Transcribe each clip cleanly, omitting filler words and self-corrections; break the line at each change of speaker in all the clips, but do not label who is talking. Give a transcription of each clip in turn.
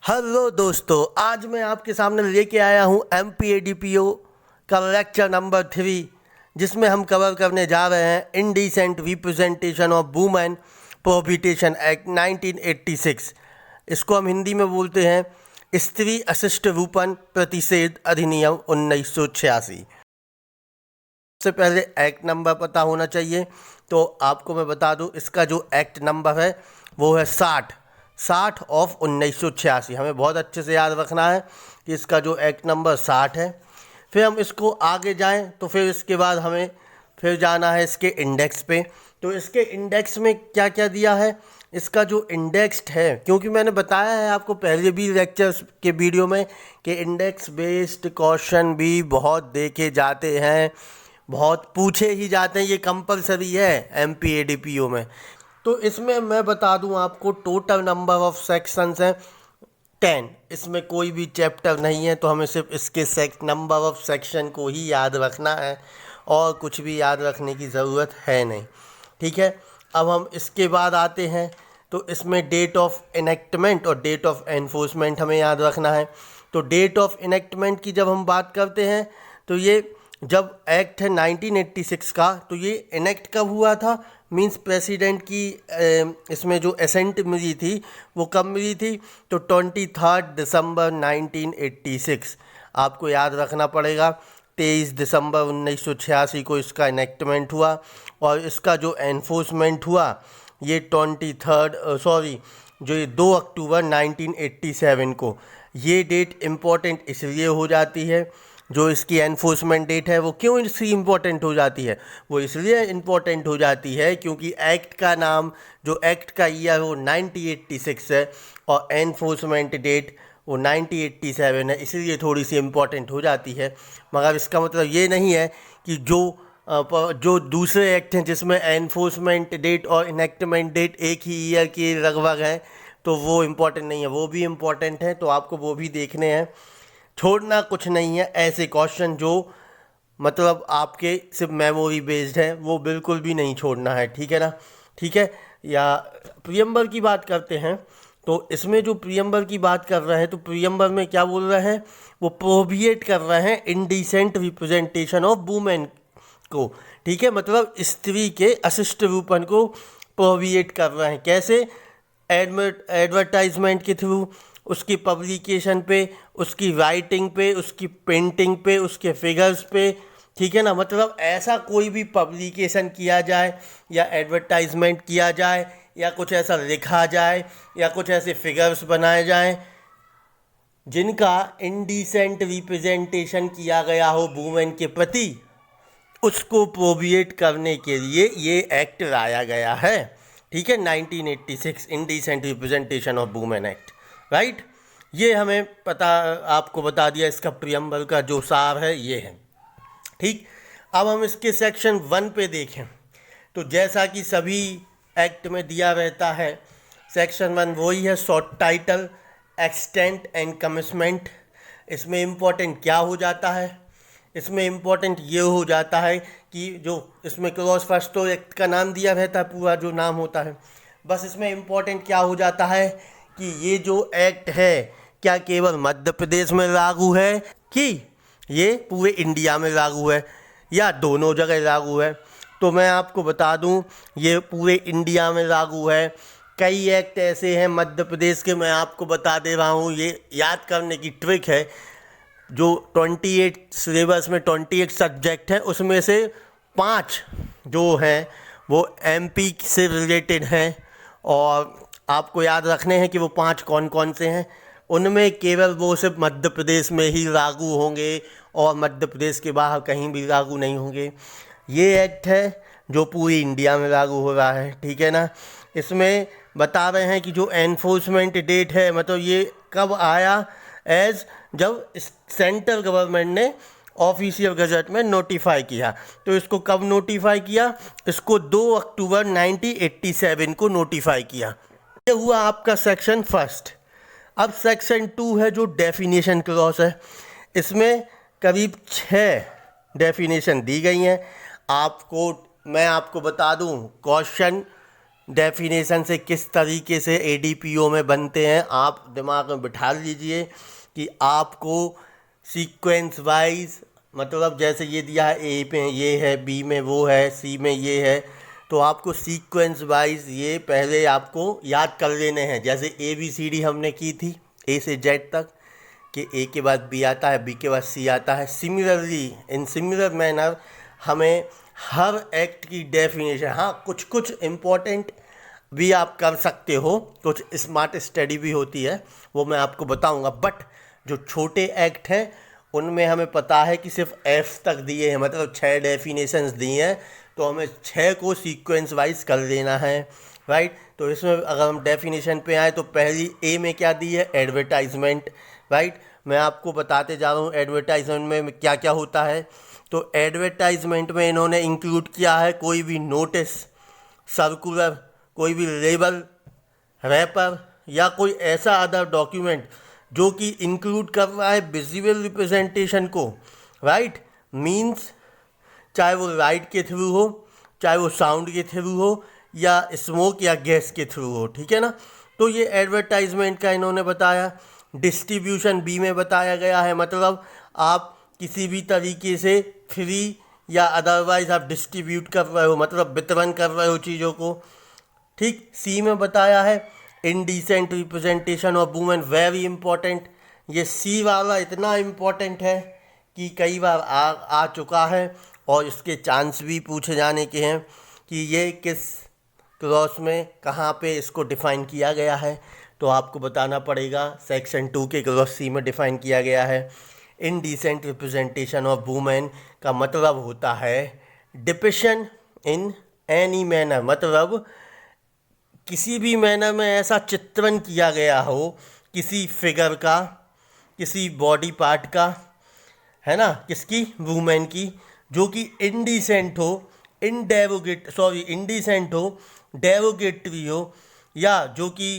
Hello दोस्तों, आज मैं आपके सामने लेके आया हूँ MPADPO का लेक्चर नंबर 3, जिसमें हम कवर करने जा रहे हैं indecent representation of women prohibition act 1986। इसको हम हिंदी में बोलते हैं स्त्री अशिष्ट रूपन प्रतिषेध अधिनियम 1986। सबसे पहले एक्ट नंबर पता होना चाहिए, तो आपको मैं बता दूं इसका जो एक्ट नंबर है वो है 60 ऑफ 1986। हमें बहुत अच्छे से याद रखना है कि इसका जो एक्ट नंबर 60 है। फिर हम इसको आगे जाएं तो फिर इसके बाद हमें फिर जाना है इसके इंडेक्स पे। तो इसके इंडेक्स में क्या क्या दिया है, इसका जो इंडेक्स्ड है, क्योंकि मैंने बताया है आपको पहले भी लेक्चर्स के वीडियो में कि इंडेक्स बेस्ड क्वेश्चन भी बहुत देखे जाते हैं, बहुत पूछे ही जाते हैं, ये कंपलसरी है MPADPO में। तो इसमें मैं बता दूं आपको टोटल नंबर ऑफ सेक्शंस हैं 10। इसमें कोई भी चैप्टर नहीं है, तो हमें सिर्फ इसके नंबर ऑफ सेक्शन को ही याद रखना है और कुछ भी याद रखने की ज़रूरत है नहीं। ठीक है, अब हम इसके बाद आते हैं तो इसमें डेट ऑफ इनेक्टमेंट और डेट ऑफ एनफोर्समेंट हमें याद रखना है। तो डेट ऑफ इनेक्टमेंट की जब हम बात करते हैं तो ये जब एक्ट है 1986 का, तो ये इनेक्ट कब हुआ था, मींस प्रेसिडेंट की इसमें जो एसेंट मिली थी वो कब मिली थी, तो 23 दिसंबर 1986। आपको याद रखना पड़ेगा 23 दिसंबर 1986 को इसका इनेक्टमेंट हुआ और इसका जो एनफोर्समेंट हुआ ये 2 अक्टूबर 1987 को। ये डेट इम्पॉर्टेंट इसलिए हो जाती है, जो इसकी एनफोर्समेंट डेट है वो क्यों इसकी इम्पोर्टेंट हो जाती है, वो इसलिए इम्पोर्टेंट हो जाती है क्योंकि एक्ट का नाम, जो एक्ट का ईयर वो 1986 है और एनफोर्समेंट डेट वो 1987 है, इसलिए थोड़ी सी इम्पोर्टेंट हो जाती है। मगर इसका मतलब ये नहीं है कि जो दूसरे एक्ट हैं जिसमें एनफोर्समेंट डेट और इनेक्टमेंट डेट एक ही ईयर की लगभग हैं तो वो इम्पोर्टेंट नहीं है, वो भी इम्पोर्टेंट है, तो आपको वो भी देखने हैं। छोड़ना कुछ नहीं है, ऐसे क्वेश्चन जो मतलब आपके सिर्फ मेमोरी बेस्ड है वो बिल्कुल भी नहीं छोड़ना है। ठीक है ना, ठीक है। या प्रियम्बर की बात करते हैं तो इसमें जो प्रियम्बर की बात कर रहे हैं तो प्रियम्बर में क्या बोल रहे हैं, वो प्रोहिबिट कर रहे हैं इंडिसेंट रिप्रेजेंटेशन ऑफ वुमेन को। ठीक है, मतलब स्त्री के अशिष्ट रूपन को प्रोहिबिट कर रहे हैं। कैसे? एडवर्टाइजमेंट के थ्रू, उसकी पब्लिकेशन पे, उसकी राइटिंग पे, उसकी पेंटिंग पे, उसके फिगर्स पे। ठीक है ना, मतलब ऐसा कोई भी पब्लिकेशन किया जाए या एडवर्टाइजमेंट किया जाए या कुछ ऐसा लिखा जाए या कुछ ऐसे फिगर्स बनाए जाएं जिनका इंडिसेंट रिप्रेजेंटेशन किया गया हो वुमेन के प्रति, उसको प्रोहिबिट करने के लिए ये एक्ट लाया गया है। ठीक है, 1986 indecent representation of women act, right. ये हमें आपको बता दिया, इसका प्रियम्बल का जो सार है ये है। ठीक, अब हम इसके सेक्शन 1 पे देखें तो जैसा कि सभी एक्ट में दिया रहता है, सेक्शन 1 वही है, short title, extent and commitment. इसमें इम्पोर्टेंट क्या हो जाता है, इसमें इम्पोर्टेंट ये हो जाता है कि जो इसमें क्लॉज फर्स्ट तो एक्ट का नाम दिया रहता है, पूरा जो नाम होता है, बस इसमें इम्पोर्टेंट क्या हो जाता है कि ये जो एक्ट है क्या केवल मध्य प्रदेश में लागू है कि ये पूरे इंडिया में लागू है या दोनों जगह लागू है। तो मैं आपको बता दूं ये पूरे इंडिया में लागू है। कई एक्ट ऐसे हैं मध्य प्रदेश के, मैं आपको बता दे रहा हूँ, ये याद करने की ट्रिक है। जो 28 सिलेबस में 28 सब्जेक्ट हैं उसमें से 5 जो हैं वो MP से रिलेटेड हैं और आपको याद रखने हैं कि वो 5 कौन कौन से हैं। उनमें केवल वो सिर्फ मध्य प्रदेश में ही लागू होंगे और मध्य प्रदेश के बाहर कहीं भी लागू नहीं होंगे। ये एक्ट है जो पूरी इंडिया में लागू हो रहा है। ठीक है ना, इसमें बता रहे हैं कि जो एनफोर्समेंट डेट है, मतलब ये कब आया, जब सेंट्रल गवर्नमेंट ने ऑफिशियल गजट में नोटिफाई किया। तो इसको कब नोटिफाई किया, इसको 2 अक्टूबर 1987 को नोटिफाई किया। ये हुआ आपका सेक्शन 1। अब सेक्शन 2 है जो डेफिनेशन क्लॉज है। इसमें करीब 6 डेफिनेशन दी गई हैं। मैं आपको बता दूं, क्वेश्चन डेफिनेशन से किस तरीके से ADPO में बनते हैं आप दिमाग में बिठा लीजिए कि आपको सीक्वेंस वाइज, मतलब जैसे ये दिया है ए पे ये है, बी में वो है, सी में ये है, तो आपको सीक्वेंस वाइज ये पहले आपको याद कर लेने हैं। जैसे ABCD हमने की थी A से Z तक, कि A के बाद B आता है, B के बाद C आता है। सिमिलरली इन सिमिलर मैनर हमें हर एक्ट की डेफिनेशन, हाँ कुछ कुछ इम्पोर्टेंट भी आप कर सकते हो, कुछ स्मार्ट स्टडी भी होती है, वो मैं आपको बताऊंगा। बट जो छोटे एक्ट हैं उनमें हमें पता है कि सिर्फ F तक दिए हैं, मतलब 6 डेफिनेशंस दिए हैं, तो हमें 6 को सीक्वेंस वाइज कर लेना है, राइट। तो इसमें अगर हम डेफिनेशन पे आए तो पहली A में क्या दी है, एडवर्टाइजमेंट, राइट। मैं आपको बताते जा रहा हूँ एडवर्टाइजमेंट में क्या क्या होता है। तो एडवर्टाइजमेंट में इन्होंने इंक्लूड किया है कोई भी नोटिस, सर्कुलर, कोई भी लेबल, रैपर या कोई ऐसा अदर डॉक्यूमेंट जो कि इंक्लूड कर रहा है विजुअल रिप्रेजेंटेशन को, राइट। मीन्स चाहे वो लाइट के थ्रू हो, चाहे वो साउंड के थ्रू हो, या स्मोक या गैस के थ्रू हो, ठीक है ना। तो ये एडवर्टाइजमेंट का इन्होंने बताया। डिस्ट्रीब्यूशन B में बताया गया है, मतलब आप किसी भी तरीके से फ्री या अदरवाइज आप डिस्ट्रीब्यूट कर रहे हो, मतलब वितरण कर रहे हो चीज़ों को, ठीक। C में बताया है indecent representation of women, very important. ये C वाला इतना इम्पोर्टेंट है कि कई बार आ चुका है और इसके चांस भी पूछे जाने के हैं कि ये किस क्लॉज में कहाँ पे इसको डिफ़ाइन किया गया है। तो आपको बताना पड़ेगा सेक्शन 2 के क्लॉज C में डिफ़ाइन किया गया है। इनडिसेंट रिप्रेजेंटेशन ऑफ वुमेन का मतलब होता है डिपिक्शन इन एनी मैनर, मतलब किसी भी मैनर में ऐसा चित्रण किया गया हो किसी फिगर का, किसी बॉडी पार्ट का, है ना, किसकी, वुमेन की, जो कि इनडिसेंट हो, इनडिसेंट हो, डेरोगेटरी हो, या जो कि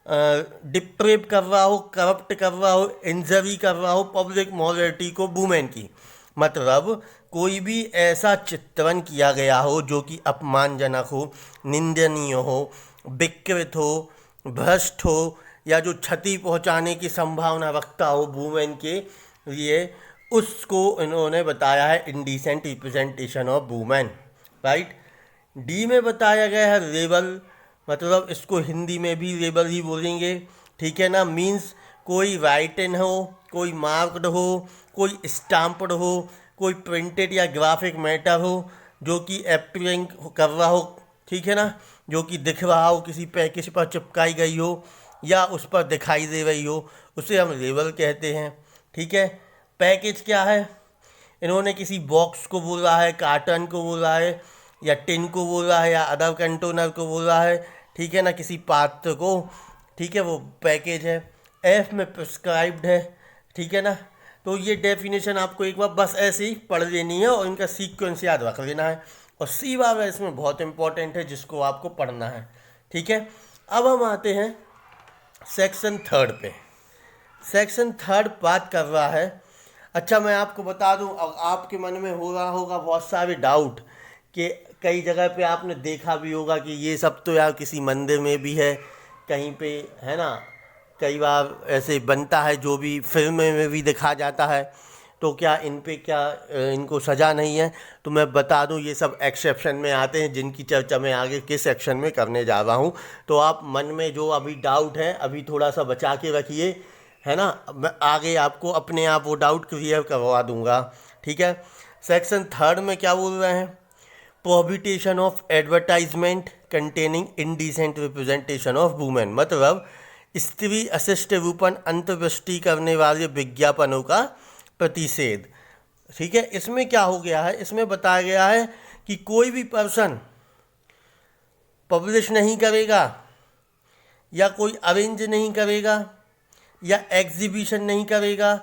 डिप्रेव कर रहा हो, करप्ट कर रहा हो, इंजरी कर रहा हो पब्लिक मॉरलिटी को वुमेन की। मतलब कोई भी ऐसा चित्रण किया गया हो जो कि अपमानजनक हो, निंदनीय हो, विकृत हो, भ्रष्ट हो, या जो क्षति पहुंचाने की संभावना रखता हो वुमेन के लिए, उसको इन्होंने बताया है indecent representation of women, right. D में बताया गया है लेबल, मतलब इसको हिंदी में भी लेबल ही बोलेंगे, ठीक है ना। मीन्स कोई राइटन हो, कोई मार्क्ड हो, कोई स्टाम्प्ड हो, कोई प्रिंटेड या ग्राफिक मैटर हो जो कि एप्रियंग कर रहा हो, ठीक है ना, जो कि दिख रहा हो, किसी पैकेज पर चिपकाई गई हो या उस पर दिखाई दे रही हो, उसे हम लेबल कहते हैं, ठीक है। पैकेज क्या है, इन्होंने किसी बॉक्स को बोला है, कार्टन को बोला है, या टिन को बोला है, या अदर कंटेनर को बोला है, ठीक है ना, किसी पात्र को, ठीक है, वो पैकेज है। F में प्रिस्क्राइब्ड है, ठीक है ना। तो ये डेफिनेशन आपको एक बार बस ऐसे ही पढ़ लेनी है और इनका सीक्वेंस याद रख लेना है। और C वाला इसमें बहुत इंपॉर्टेंट है जिसको आपको पढ़ना है, ठीक है। अब हम आते हैं सेक्शन 3 पे। सेक्शन 3 बात कर रहा है, अच्छा मैं आपको बता दूं, आपके मन में हो रहा होगा बहुत सारे डाउट कि कई जगह पे आपने देखा भी होगा कि ये सब तो यार किसी मंदिर में भी है, कहीं पे, है ना, कई बार ऐसे बनता है जो भी फिल्म में भी दिखा जाता है, तो क्या इन पे क्या इनको सज़ा नहीं है। तो मैं बता दूं ये सब एक्सेप्शन में आते हैं जिनकी चर्चा मैं आगे के सेक्शन में करने जा रहा हूं। तो आप मन में जो अभी डाउट है अभी थोड़ा सा बचा के रखिए, है ना, मैं आगे आपको अपने आप वो डाउट क्लियर करवा दूंगा, ठीक है। सेक्शन 3 में क्या बोल रहे हैं, prohibition of advertisement containing indecent representation of women, मतलब स्त्री अशिष्ट रूपन अंतर्दृष्टि करने वाले विज्ञापनों का प्रतिषेध, ठीक है। इसमें क्या हो गया है, इसमें बताया गया है कि कोई भी पर्सन पब्लिश नहीं करेगा या कोई अरेंज नहीं करेगा या एग्जीबिशन नहीं करेगा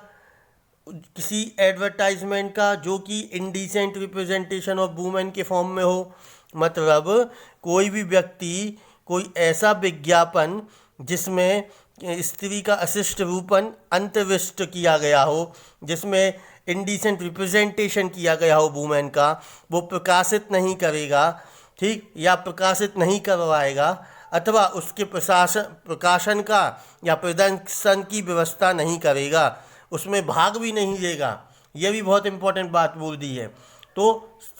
किसी एडवर्टाइजमेंट का जो कि इंडिसेंट रिप्रेजेंटेशन ऑफ वुमेन के फॉर्म में हो। मतलब कोई भी व्यक्ति कोई ऐसा विज्ञापन जिसमें स्त्री का अशिष्ट रूपन अंतर्विष्ट किया गया हो, जिसमें इंडिसेंट रिप्रेजेंटेशन किया गया हो वुमेन का, वो प्रकाशित नहीं करेगा, ठीक, या प्रकाशित नहीं करवाएगा, अथवा उसके प्रकाशन का या प्रदर्शन की व्यवस्था नहीं करेगा, उसमें भाग भी नहीं लेगा। ये भी बहुत इंपॉर्टेंट बात बोल दी है। तो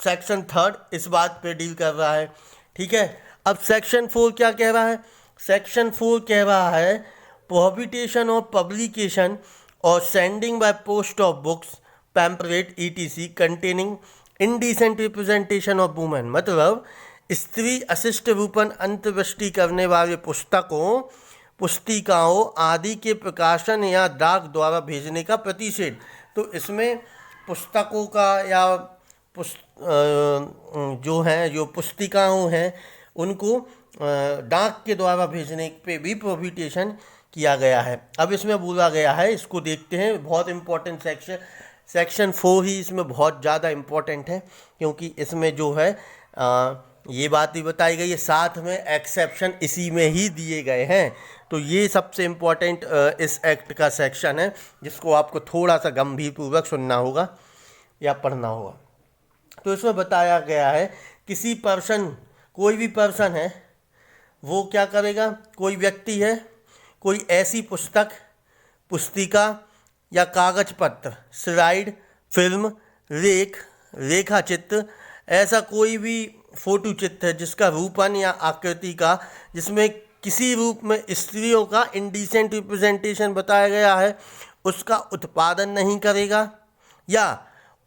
सेक्शन 3 इस बात पे डील कर रहा है। ठीक है, अब सेक्शन 4 क्या कह रहा है? सेक्शन 4 कह रहा है प्रोहिबिशन ऑफ पब्लिकेशन और sending by post of books, pamphlet etc containing indecent representation of women. मतलब स्त्री अशिष्ट रूपन अंत्यवृष्टि करने वाले पुस्तकों, पुस्तिकाओं आदि के प्रकाशन या डाक द्वारा भेजने का प्रतिषेध। तो इसमें पुस्तकों का या जो पुस्तिकाओं हैं उनको डाक के द्वारा भेजने पे भी प्रोहिबिशन किया गया है। अब इसमें बोला गया है, इसको देखते हैं, बहुत इंपॉर्टेंट सेक्शन 4 ही इसमें बहुत ज़्यादा इम्पोर्टेंट है, क्योंकि इसमें जो है ये बात भी बताई गई है, साथ में एक्सेप्शन इसी में ही दिए गए हैं। तो ये सबसे इम्पोर्टेंट इस एक्ट का सेक्शन है, जिसको आपको थोड़ा सा गंभीरपूर्वक सुनना होगा या पढ़ना होगा। तो इसमें बताया गया है किसी पर्सन, कोई भी पर्सन है, वो क्या करेगा, कोई व्यक्ति है, कोई ऐसी पुस्तक, पुस्तिका या कागज पत्र, स्लाइड, फिल्म, रेखा चित्र, ऐसा कोई भी फोटो चित्र है जिसका रूपन या आकृति का, जिसमें किसी रूप में स्त्रियों का इंडिसेंट रिप्रेजेंटेशन बताया गया है, उसका उत्पादन नहीं करेगा या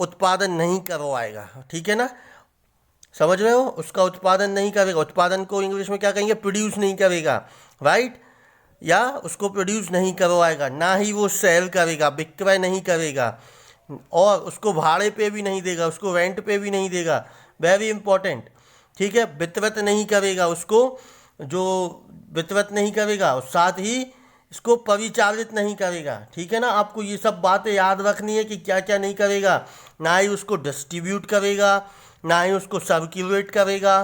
उत्पादन नहीं करवाएगा। ठीक है ना, समझ रहे हो? उसका उत्पादन नहीं करेगा, उत्पादन को इंग्लिश में क्या कहेंगे? प्रोड्यूस नहीं करेगा, राइट? या उसको प्रोड्यूस नहीं करवाएगा, ना ही वो सेल करेगा, विक्रय नहीं करेगा, और उसको भाड़े पे भी नहीं देगा, उसको रेंट पे भी नहीं देगा, वेरी इंपॉर्टेंट। ठीक है, वितरित नहीं करेगा, उसको जो वितरित नहीं करेगा, और साथ ही इसको परिचालित नहीं करेगा। ठीक है ना, आपको ये सब बातें याद रखनी है कि क्या क्या नहीं करेगा। ना ही उसको डिस्ट्रीब्यूट करेगा, ना ही उसको सर्कुलेट करेगा,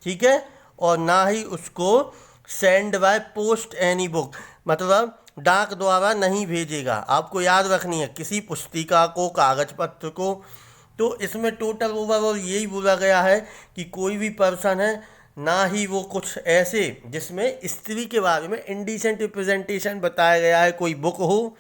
ठीक है, और ना ही उसको send by post any book, मतलब डाक द्वारा नहीं भेजेगा। आपको याद रखनी है किसी पुस्तिका को, कागज पत्र को। तो इसमें टोटल ओवरऑल यही बोला गया है कि कोई भी पर्सन है, ना ही वो कुछ ऐसे जिसमें स्त्री के बारे में इंडिसेंट रिप्रेजेंटेशन बताया गया है, कोई बुक हो,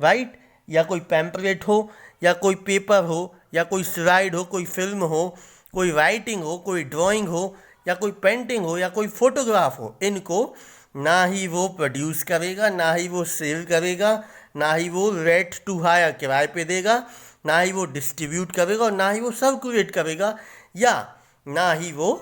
राइट, या कोई पैम्पलेट हो, या कोई पेपर हो, या कोई स्लाइड हो, कोई फिल्म हो, कोई राइटिंग हो, कोई ड्राइंग हो, या कोई पेंटिंग हो, या कोई फोटोग्राफ हो, इनको ना ही वो प्रोड्यूस करेगा, ना ही वो सेल करेगा, ना ही वो रेंट टू हायर किराए पे देगा, ना ही वो डिस्ट्रीब्यूट करेगा, और ना ही वो सर्कुलेट करेगा, या ना ही वो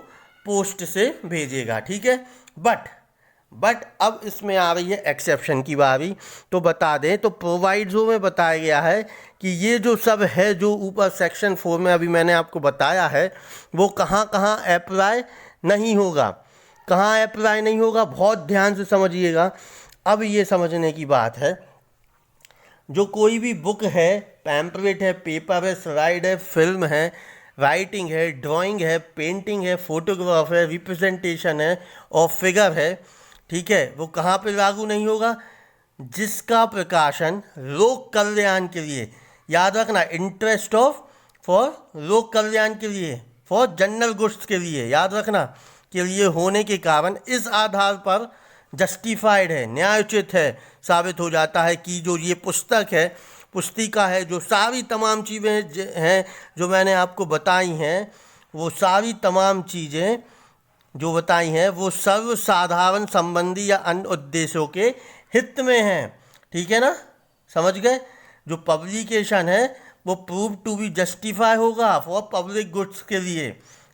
पोस्ट से भेजेगा। ठीक है, बट अब इसमें आ रही है एक्सेप्शन की बारी। तो बता दें, तो प्रोवाइडो में बताया गया है कि ये जो सब है, जो ऊपर सेक्शन 4 में अभी मैंने आपको बताया है, वो कहाँ कहाँ अप्लाई नहीं होगा, कहाँ अप्लाई नहीं होगा, बहुत ध्यान से समझिएगा। अब ये समझने की बात है, जो कोई भी बुक है, पैम्पलेट है, पेपर है, स्लाइड है, फिल्म है, राइटिंग है, ड्राइंग है, पेंटिंग है, फोटोग्राफ है, रिप्रेजेंटेशन है और फिगर है, ठीक है, वो कहाँ पे लागू नहीं होगा? जिसका प्रकाशन लोक कल्याण के लिए, याद रखना, इंटरेस्ट ऑफ फॉर लोक कल्याण के लिए, फॉर जनरल गुड्स के लिए, याद रखना, के लिए होने के कारण इस आधार पर जस्टिफाइड है, न्यायोचित है, साबित हो जाता है कि जो ये पुस्तक है, पुस्तिका है, जो सारी तमाम चीज़ें हैं जो मैंने आपको बताई हैं, वो सारी तमाम चीज़ें जो बताई हैं वो सर्वसाधारण संबंधी या अन्य उद्देश्यों के हित में हैं। ठीक है ना, समझ गए? जो पब्लिकेशन है वो प्रूव टू बी जस्टिफाई होगा फॉर पब्लिक गुड्स के लिए।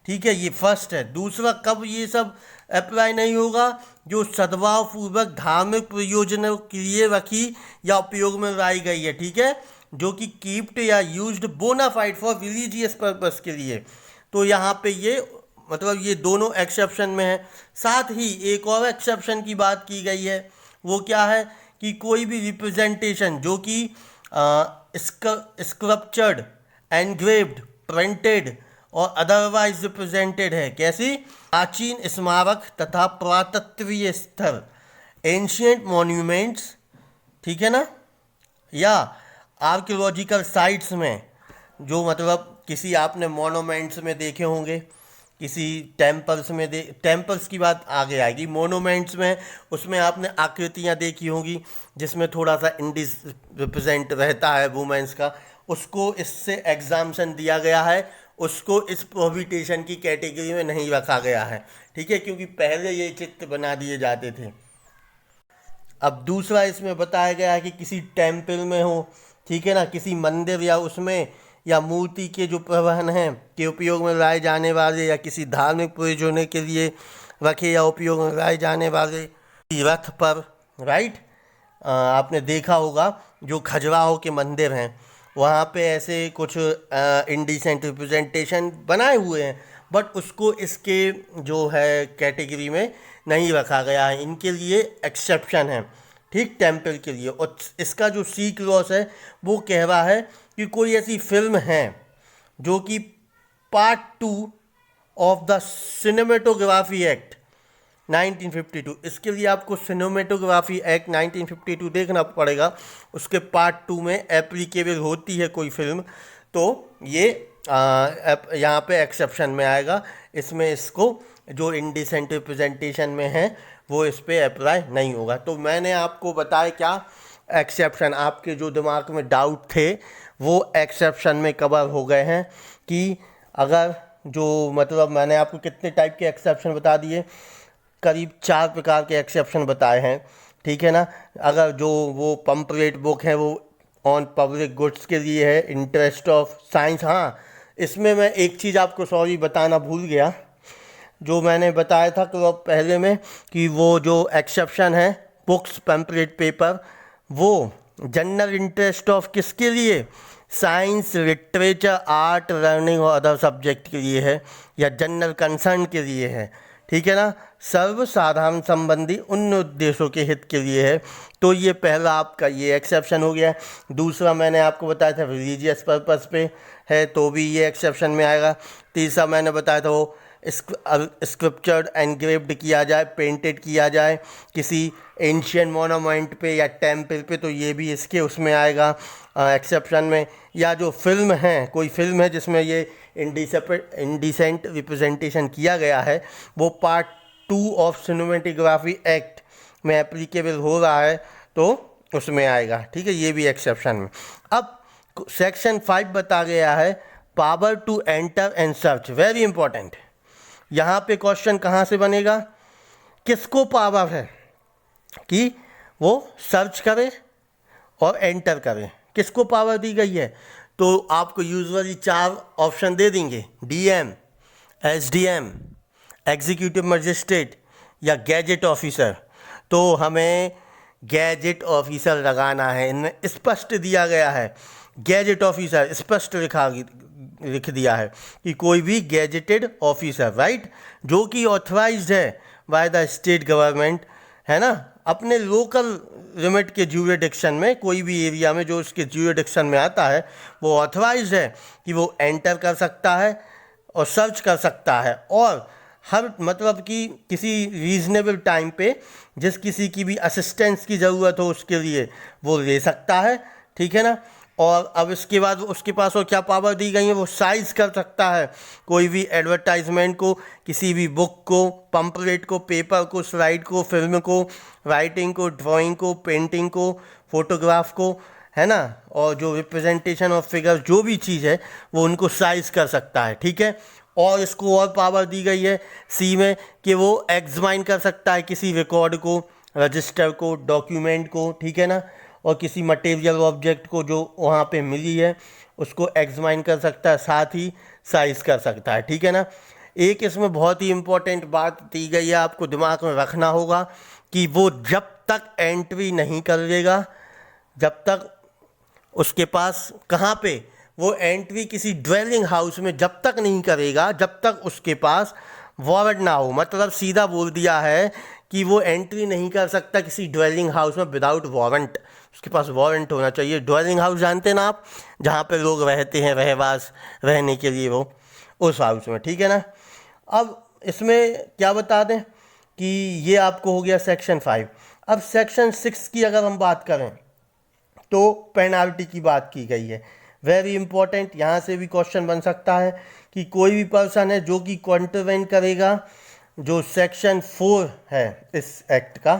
ठीक है, ये फर्स्ट है। दूसरा, कब ये सब अप्लाई नहीं होगा? जो सद्भाव पूर्वक धार्मिक प्रयोजनों के लिए रखी या उपयोग में लाई गई है, ठीक है, जो कि कीप्ड या used bonafide for religious purpose के लिए। तो यहाँ पे ये मतलब ये दोनों एक्सेप्शन में है। साथ ही एक और एक्सेप्शन की बात की गई है, वो क्या है कि कोई भी रिप्रेजेंटेशन जो कि स्कल्पचर्ड, एनग्रेव्ड, प्रिंटेड और अदरवाइज रिप्रेजेंटेड है, कैसी? प्राचीन स्मारक तथा पुरातत्वीय स्थल, एंशियंट मॉन्यूमेंट्स, ठीक है ना, या आर्कियोलॉजिकल साइट्स में, जो मतलब किसी आपने मॉन्यूमेंट्स में देखे होंगे किसी टेम्पल्स में टेम्पल्स की बात आगे आएगी। मोनूमेंट्स में उसमें आपने आकृतियाँ देखी होंगी जिसमें थोड़ा सा इंडिस रिप्रेजेंट रहता है वुमेन्स का, उसको इससे एग्जाम्शन दिया गया है, उसको इस प्रोहिबिटेशन की कैटेगरी में नहीं रखा गया है, ठीक है, क्योंकि पहले ये चित्र बना दिए जाते थे। अब दूसरा इसमें बताया गया है कि किसी टेम्पल में हो, ठीक है ना, किसी मंदिर या उसमें या मूर्ति के जो प्रवहन हैं के उपयोग में लाए जाने वाले या किसी धार्मिक प्रयोजनों के लिए रखे या उपयोग में लाए जाने वाले रथ पर, राइट। आपने देखा होगा जो खजुराहो के मंदिर हैं वहाँ पे ऐसे कुछ इंडिसेंट रिप्रेजेंटेशन बनाए हुए हैं, बट उसको इसके जो है कैटेगरी में नहीं रखा गया है, इनके लिए एक्सेप्शन है, ठीक, टेम्पल के लिए। और इसका जो सी क्लॉज है वो कह रहा है कि कोई ऐसी फिल्म है जो कि part 2 of the cinematography act 1952, इसके लिए आपको सिनेमेटोग्राफी एक्ट 1952 देखना पड़ेगा, उसके पार्ट 2 में एप्लीकेबल होती है कोई फिल्म, तो ये यहाँ पे एक्सेप्शन में आएगा, इसमें इसको जो इंडिसेंट रिप्रेजेंटेशन में है वो इस पर अप्लाई नहीं होगा। तो मैंने आपको बताया क्या एक्सेप्शन, आपके जो दिमाग में डाउट थे वो एक्सेप्शन में कवर हो गए हैं कि अगर जो मतलब मैंने आपको कितने टाइप के एक्सेप्शन बता दिए, करीब 4 प्रकार के एक्सेप्शन बताए हैं, ठीक है ना। अगर जो वो पम्पलेट बुक है वो ऑन पब्लिक गुड्स के लिए है, इंटरेस्ट ऑफ साइंस, हाँ इसमें मैं एक चीज़ आपको सॉरी बताना भूल गया, जो मैंने बताया था तो पहले में कि वो जो एक्सेप्शन है बुक्स पम्पलेट पेपर वो जनरल इंटरेस्ट ऑफ किसके लिए, साइंस लिटरेचर आर्ट लर्निंग और अदर सब्जेक्ट के लिए है या जनरल कंसर्न के लिए है, ठीक है ना, सर्वसाधारण संबंधी उन उद्देश्यों के हित के लिए है। तो ये पहला आपका ये एक्सेप्शन हो गया। दूसरा मैंने आपको बताया था रिलीजियस पर्पस पे है तो भी ये एक्सेप्शन में आएगा। तीसरा मैंने बताया था वो स्क्रिप्चर्ड एनग्रेव्ड किया जाए, पेंटेड किया जाए किसी एंशियंट मोनूमेंट पे या टेम्पल पे, तो ये भी इसके उसमें आएगा एक्सेप्शन में। या जो फिल्म है, कोई फिल्म है जिसमें ये इंडिसेंट रिप्रेजेंटेशन किया गया है वो पार्ट 2 ऑफ सिनेमेटोग्राफी एक्ट में एप्लीकेबल हो रहा है तो उसमें आएगा, ठीक है, ये भी एक्सेप्शन में। अब सेक्शन 5 बता गया है power to enter and search, very important. यहाँ पे क्वेश्चन कहाँ से बनेगा, किसको पावर है कि वो सर्च करे और एंटर करे, किसको पावर दी गई है, तो आपको यूजुअली 4 ऑप्शन दे देंगे, डीएम, एसडीएम, एग्जीक्यूटिव मजिस्ट्रेट या गैजेट ऑफिसर। तो हमें गैजेट ऑफिसर लगाना है, इनमें स्पष्ट दिया गया है गैजेट ऑफिसर, स्पष्ट लिख दिया है कि कोई भी गैजेटेड ऑफिसर, राइट, जो कि ऑथराइज्ड है बाय द स्टेट गवर्नमेंट, है ना, अपने लोकल लिमिट के ज्यूरिडिक्शन में, कोई भी एरिया में जो उसके ज्यूरिडिक्शन में आता है वो ऑथराइज्ड है कि वो एंटर कर सकता है और सर्च कर सकता है, और हर मतलब कि किसी रीजनेबल टाइम पे जिस किसी की भी असिस्टेंस की ज़रूरत हो उसके लिए वो ले सकता है, ठीक है ना। और अब इसके बाद उसके पास और क्या पावर दी गई है, वो साइज कर सकता है कोई भी एडवर्टाइजमेंट को, किसी भी बुक को, पम्पलेट को, पेपर को, स्लाइड को, फिल्म को, राइटिंग को, ड्राइंग को, पेंटिंग को, फोटोग्राफ को, है ना, और जो रिप्रेजेंटेशन ऑफ फिगर जो भी चीज़ है वो उनको साइज कर सकता है, ठीक है। और इसको और पावर दी गई है सी में कि वो एग्जामाइन कर सकता है किसी रिकॉर्ड को, रजिस्टर को, डॉक्यूमेंट को, ठीक है ना, और किसी मटेरियल ऑब्जेक्ट को जो वहाँ पे मिली है उसको एग्जामाइन कर सकता है, साथ ही साइज कर सकता है, ठीक है ना। एक इसमें बहुत ही इम्पोर्टेंट बात दी गई है, आपको दिमाग में रखना होगा कि वो जब तक एंट्री नहीं कर लेगा, जब तक उसके पास कहाँ पे वो एंट्री किसी ड्वेलिंग हाउस में जब तक नहीं करेगा जब तक उसके पास वारंट ना हो, मतलब सीधा बोल दिया है कि वो एंट्री नहीं कर सकता किसी ड्वेलिंग हाउस में विदाउट वारंट, उसके पास वारंट होना चाहिए। ड्वेलिंग हाउस जानते हैं ना आप, जहाँ पे लोग रहते हैं रहवास रहने के लिए, वो उस हाउस में, ठीक है ना। अब इसमें क्या बता दें कि ये आपको हो गया सेक्शन 5। अब सेक्शन 6 की अगर हम बात करें तो पेनाल्टी की बात की गई है, वेरी इंपॉर्टेंट, यहाँ से भी क्वेश्चन बन सकता है कि कोई भी पर्सन है जो कि कॉन्ट्रवेंट करेगा जो सेक्शन 4 है इस एक्ट का,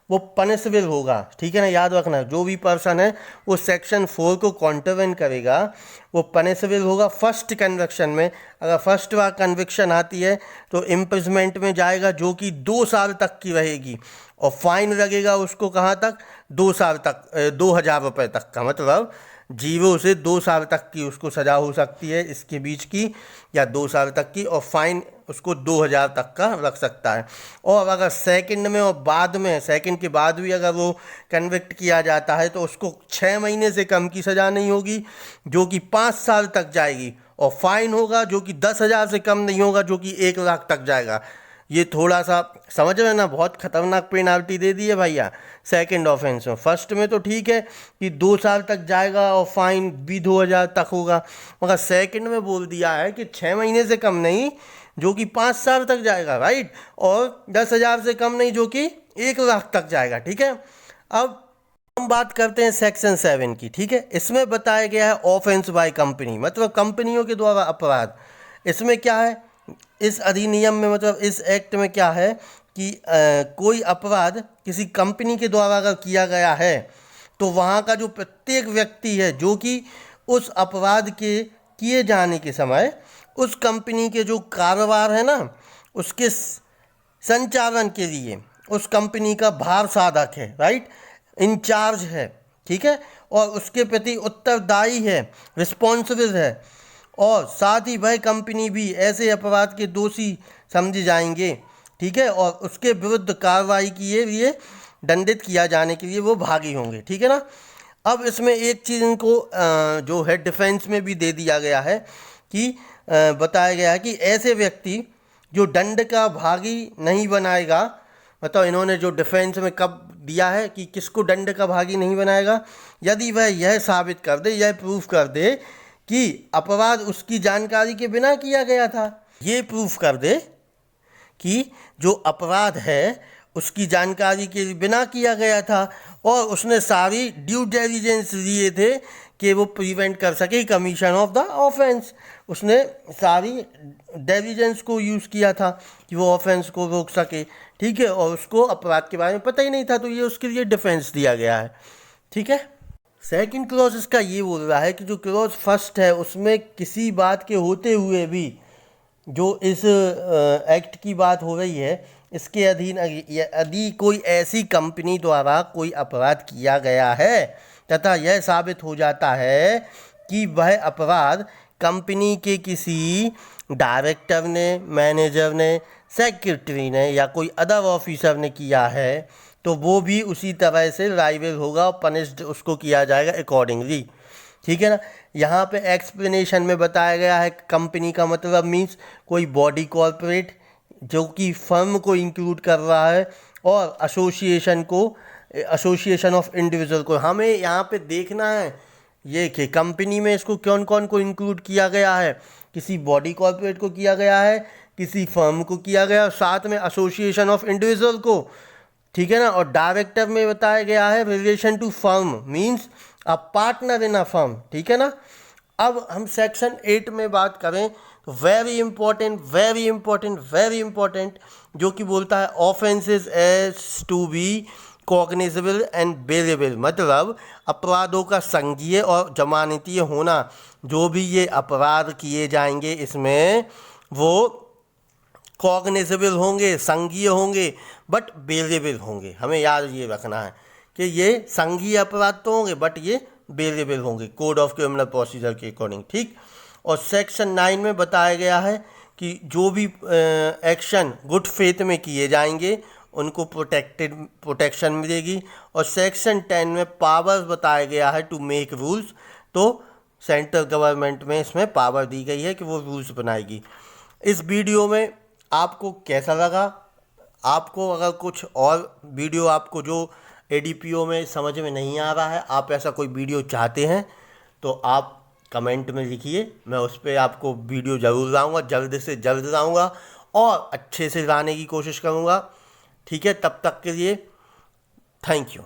वो पनिशेबल होगा। ठीक है ना, याद रखना, जो भी पर्सन है वो सेक्शन 4 को कॉन्ट्रवेंट करेगा वो पनिशेबल होगा फर्स्ट कन्विक्शन में। अगर फर्स्ट बार कन्विक्शन आती है तो इम्प्रिजमेंट में जाएगा जो कि 2 साल तक की रहेगी, और फाइन लगेगा उसको कहाँ तक, 2 साल तक, 2,000 रुपये तक का, मतलब 0 से 2 साल तक की उसको सज़ा हो सकती है इसके बीच की, या 2 साल तक की, और फाइन उसको 2,000 तक का रख सकता है। और अगर सेकंड में और बाद में, सेकंड के बाद भी अगर वो कन्विक्ट किया जाता है तो उसको 6 महीने से कम की सज़ा नहीं होगी जो कि 5 साल तक जाएगी, और फाइन होगा जो कि 10,000 से कम नहीं होगा जो कि 1 लाख तक जाएगा। ये थोड़ा सा समझ रहे ना, बहुत खतरनाक पेनाल्टी दे दी है भैया सेकंड ऑफेंस में। फर्स्ट में तो ठीक है कि 2 साल तक जाएगा और फाइन भी 2,000 तक होगा, मगर सेकंड में बोल दिया है कि 6 महीने से कम नहीं जो कि 5 साल तक जाएगा, राइट, और 10,000 से कम नहीं जो कि 1 लाख तक जाएगा। ठीक है, अब हम बात करते हैं सेक्शन 7 की। ठीक है, इसमें बताया गया है ऑफेंस बाय कंपनी, मतलब कंपनियों के द्वारा अपराध। इसमें क्या है, इस अधिनियम में, मतलब इस एक्ट में क्या है कि कोई अपराध किसी कंपनी के द्वारा अगर किया गया है तो वहाँ का जो प्रत्येक व्यक्ति है जो कि उस अपराध के किए जाने के समय उस कंपनी के जो कारोबार है ना उसके संचालन के लिए उस कंपनी का भार साधक है, राइट, इंचार्ज है। ठीक है, और उसके प्रति उत्तरदायी है, रिस्पॉन्सिबल है, और साथ ही वह कंपनी भी ऐसे अपराध के दोषी समझे जाएंगे। ठीक है, और उसके विरुद्ध कार्रवाई किए लिए दंडित किया जाने के लिए वो भागी होंगे। ठीक है ना, अब इसमें एक चीज़ इनको जो है डिफेंस में भी दे दिया गया है कि बताया गया है कि ऐसे व्यक्ति जो दंड का भागी नहीं बनाएगा, मतलब इन्होंने जो डिफेंस में कब दिया है कि किसको दंड का भागी नहीं बनाएगा, यदि वह यह साबित कर दे, यह प्रूफ कर दे कि अपराध उसकी जानकारी के बिना किया गया था। ये प्रूफ कर दे कि जो अपराध है उसकी जानकारी के बिना किया गया था और उसने सारी ड्यू डिलिजेंस लिए थे कि वो प्रिवेंट कर सके कमीशन ऑफ द ऑफेंस। उसने सारी डिलिजेंस को यूज़ किया था कि वो ऑफेंस को रोक सके। ठीक है, और उसको अपराध के बारे में पता ही नहीं था, तो ये उसके लिए डिफेंस दिया गया है। ठीक है, सेकंड क्लॉज इसका ये बोल रहा है कि जो क्लॉज फर्स्ट है उसमें किसी बात के होते हुए भी जो इस एक्ट की बात हो रही है इसके अधीन यदि कोई ऐसी कंपनी द्वारा कोई अपराध किया गया है तथा यह साबित हो जाता है कि वह अपराध कंपनी के किसी डायरेक्टर ने, मैनेजर ने, सेक्रेटरी ने या कोई अदर ऑफिसर ने किया है तो वो भी उसी तरह से लायबल होगा और पनिश्ड उसको किया जाएगा अकॉर्डिंगली। ठीक है ना, यहाँ पे एक्सप्लेनेशन में बताया गया है कंपनी का मतलब मीन्स कोई बॉडी कॉर्पोरेट जो कि फर्म को इंक्लूड कर रहा है और एसोसिएशन को, एसोसिएशन ऑफ इंडिविजुअल को। हमें यहाँ पे देखना है ये कि कंपनी में इसको कौन कौन को इंक्लूड किया गया है, किसी बॉडी कॉर्पोरेट को किया गया है, किसी फर्म को किया गया, साथ में एसोसिएशन ऑफ इंडिविजुअल को। ठीक है ना, और डायरेक्टर में बताया गया है relation to firm means a partner in a firm. ठीक है ना, अब हम सेक्शन 8 में बात करें तो वेरी इंपॉर्टेंट जो कि बोलता है offences as to be cognizable and bailable, मतलब अपराधों का संज्ञेय और जमानतीय होना। जो भी ये अपराध किए जाएंगे इसमें वो कॉग्निजेबल होंगे, संज्ञेय होंगे, बट बेलेबल होंगे। हमें याद ये रखना है कि ये संज्ञेय अपराध तो होंगे बट ये बेलेबल होंगे कोड ऑफ क्रिमिनल प्रोसीजर के अकॉर्डिंग। ठीक, और सेक्शन 9 में बताया गया है कि जो भी एक्शन गुड फेथ में किए जाएंगे उनको प्रोटेक्शन मिलेगी। और सेक्शन 10 में पावर्स बताया गया है टू मेक रूल्स, तो सेंट्रल गवर्नमेंट में इसमें पावर दी गई है कि वो रूल्स बनाएगी। इस वीडियो में आपको कैसा लगा? आपको अगर कुछ और वीडियो आपको जो एडीपीओ में समझ में नहीं आ रहा है, आप ऐसा कोई वीडियो चाहते हैं तो आप कमेंट में लिखिए, मैं उस पर आपको वीडियो ज़रूर लाऊंगा, जल्द से जल्द लाऊंगा और अच्छे से लाने की कोशिश करूंगा। ठीक है, तब तक के लिए थैंक यू।